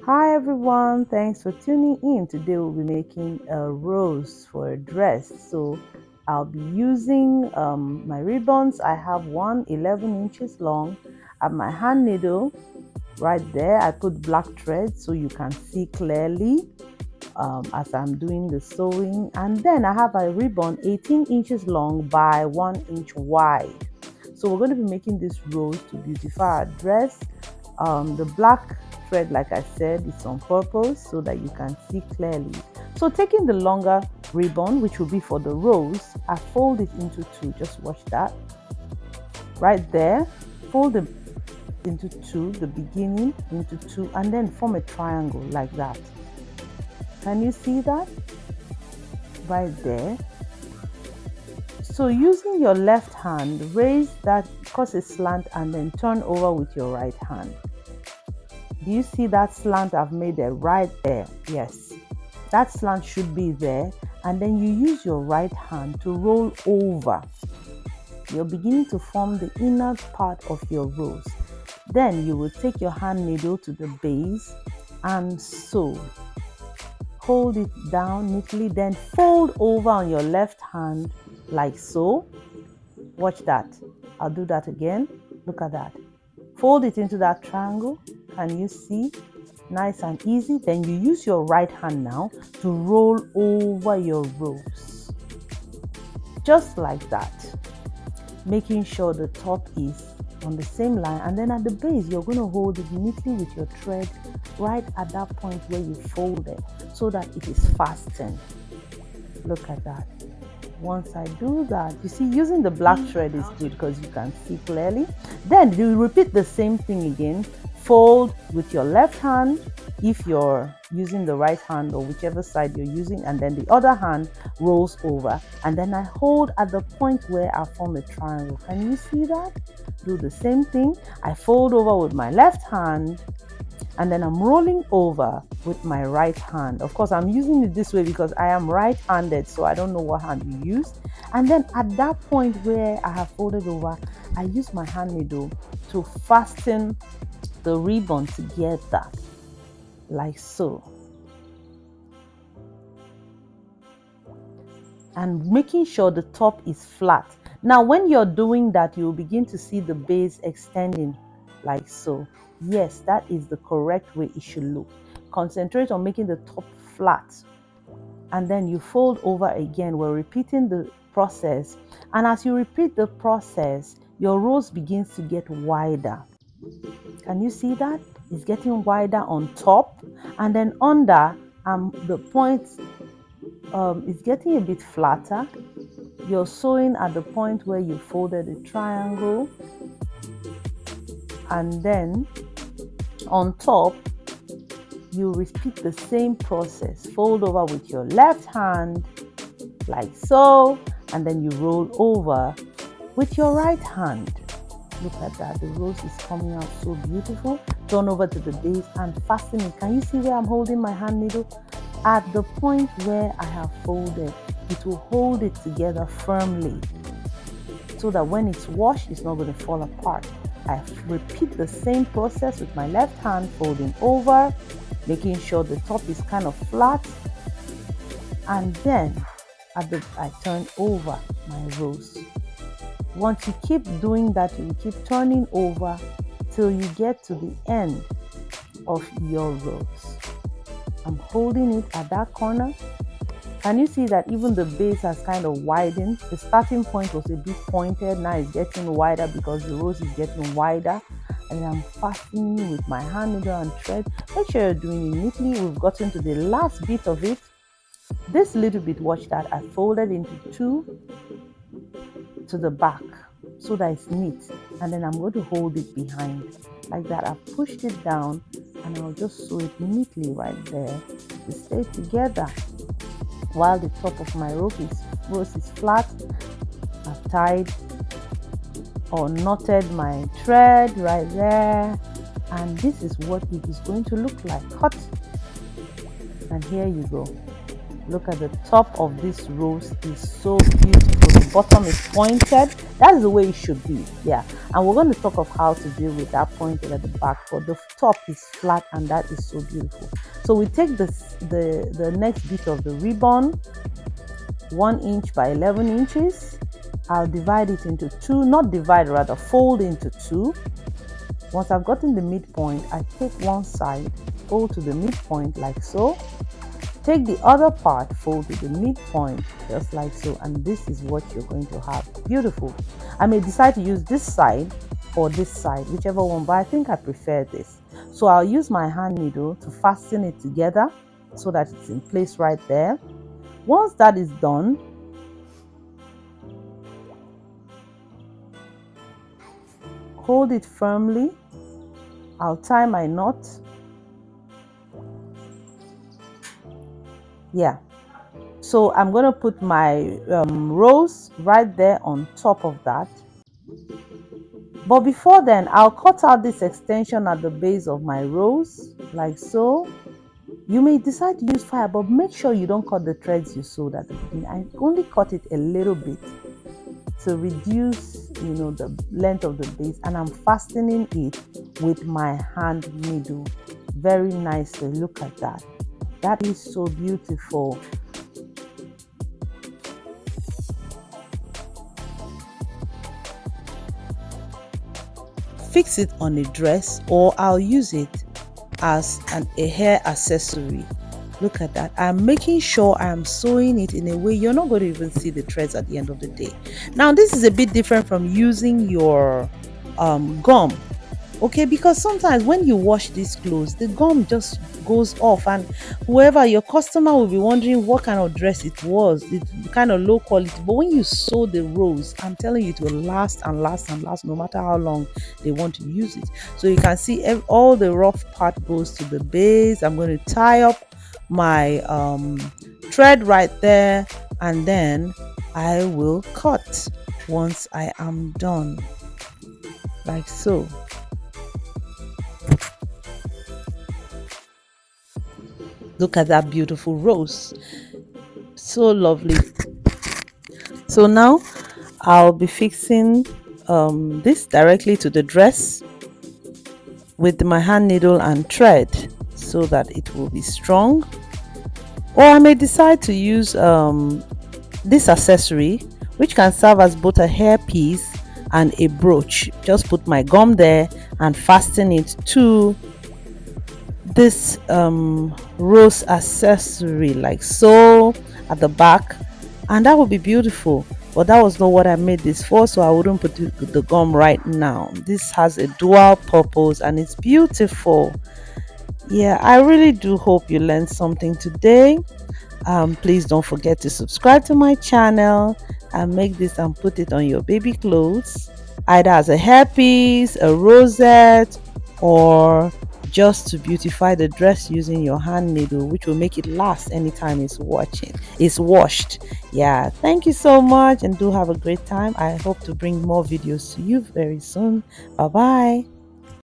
Hi everyone, thanks for tuning in. Today we'll be making a rose for a dress. So I'll be using my ribbons. I have one 11 inches long. I have my hand needle right there. I put black thread so you can see clearly as I'm doing the sewing. And then I have a ribbon 18 inches long by 1 inch wide. So we're going to be making this rose to beautify our dress. The black thread, like I said, is on purpose so that you can see clearly. So taking the longer ribbon, which will be for the rose, I fold it into two. Just watch that. Right there, fold it into two, the beginning into two, and then form a triangle like that. Can you see that? Right there. So using your left hand, raise that, cause a slant, and then turn over with your right hand. Do you see that slant I've made there right there? Yes. That slant should be there. And then you use your right hand to roll over. You're beginning to form the inner part of your rose. Then you will take your hand needle to the base and sew. Hold it down neatly, then fold over on your left hand like so. Watch that. I'll do that again. Look at that. Fold it into that triangle. Can you see? Nice and easy. Then you use your right hand now to roll over your rose. Just like that. Making sure the top is on the same line, and then at the base you're going to hold it neatly with your thread right at that point where you fold it so that it is fastened. Look at that. Once I do that, you see, using the black thread is good because you can see clearly. Then you repeat the same thing again. Fold with your left hand if you're using the right hand, or whichever side you're using, and then the other hand rolls over, and then I hold at the point where I form a triangle. Can you see that? Do the same thing. I fold over with my left hand, and then I'm rolling over with my right hand. Of course, I'm using it this way because I am right-handed, so I don't know what hand you use. And then at that point where I have folded over, I use my hand needle to fasten the ribbon together, like so. And making sure the top is flat. Now, when you're doing that, you'll begin to see the base extending like so. Yes, that is the correct way it should look. Concentrate on making the top flat. And then you fold over again. We're repeating the process. And as you repeat the process, your rose begins to get wider. Can you see that? It's getting wider on top. And then under, the point is getting a bit flatter. You're sewing at the point where you folded a triangle, and then on top you repeat the same process. Fold over with your left hand like so, and then you roll over with your right hand. Look at that, the rose is coming out so beautiful. Turn over to the base and fasten it. Can you see where I'm holding my hand needle? At the point where I have folded, it will hold it together firmly so that when it's washed, it's not going to fall apart. I repeat the same process with my left hand, folding over, making sure the top is kind of flat, and then I turn over my rose. Once you keep doing that, you will keep turning over till you get to the end of your rose. I'm holding it at that corner. Can you see that even the base has kind of widened? The starting point was a bit pointed. Now it's getting wider because the rose is getting wider. And I'm fastening with my hand needle and thread. Make sure you're doing it neatly. We've gotten to the last bit of it. This little bit, watch that, I folded into two to the back so that it's neat. And then I'm going to hold it behind like that. I've pushed it down and I'll just sew it neatly right there to stay together. While the top of my rose is flat, I've tied or knotted my thread right there, and this is what it is going to look like. Cut, and here you go. Look at the top of this rose is so beautiful. The bottom is pointed. That's the way it should be. Yeah. And we're going to talk of how to deal with that pointed at the back, but the top is flat and that is so beautiful. So we take the next bit of the ribbon, 1 inch by 11 inches. I'll divide it into two, not divide, rather fold into two. Once I've gotten the midpoint, I take one side, fold to the midpoint like so. Take the other part, fold to the midpoint just like so, and this is what you're going to have. Beautiful. I may decide to use this side or this side, whichever one, but I think I prefer this. So I'll use my hand needle to fasten it together so that it's in place right there. Once that is done, hold it firmly. I'll tie my knot. Yeah, so I'm going to put my rose right there on top of that. But before then, I'll cut out this extension at the base of my rose like so. You may decide to use fire, but make sure you don't cut the threads you sewed at the beginning. I only cut it a little bit to reduce, the length of the base, and I'm fastening it with my hand needle very nicely. Look at that. That is so beautiful. Fix it on a dress, or I'll use it as a hair accessory. Look at that. I'm making sure I'm sewing it in a way you're not going to even see the threads at the end of the day. Now this is a bit different from using your gum, okay, because sometimes when you wash these clothes, the gum just goes off, and whoever your customer will be wondering what kind of dress it was. It's kind of low quality, but when you sew the rose, I'm telling you, it will last and last and last no matter how long they want to use it. So you can see all the rough part goes to the base. I'm going to tie up my thread right there, and then I will cut once I am done like so. Look at that beautiful rose, so lovely. So now I'll be fixing this directly to the dress with my hand needle and thread so that it will be strong. Or I may decide to use this accessory, which can serve as both a hairpiece and a brooch. Just put my gum there and fasten it to this rose accessory like so at the back, and that would be beautiful. But that was not what I made this for, so I wouldn't put the gum right now. This has a dual purpose and it's beautiful. Yeah, I really do hope you learned something today. Please don't forget to subscribe to my channel and make this and put it on your baby clothes, either as a hairpiece, a rosette, or just to beautify the dress using your hand needle, which will make it last anytime it's washed. Yeah, thank you so much, and do have a great time. I hope to bring more videos to you very soon. Bye bye.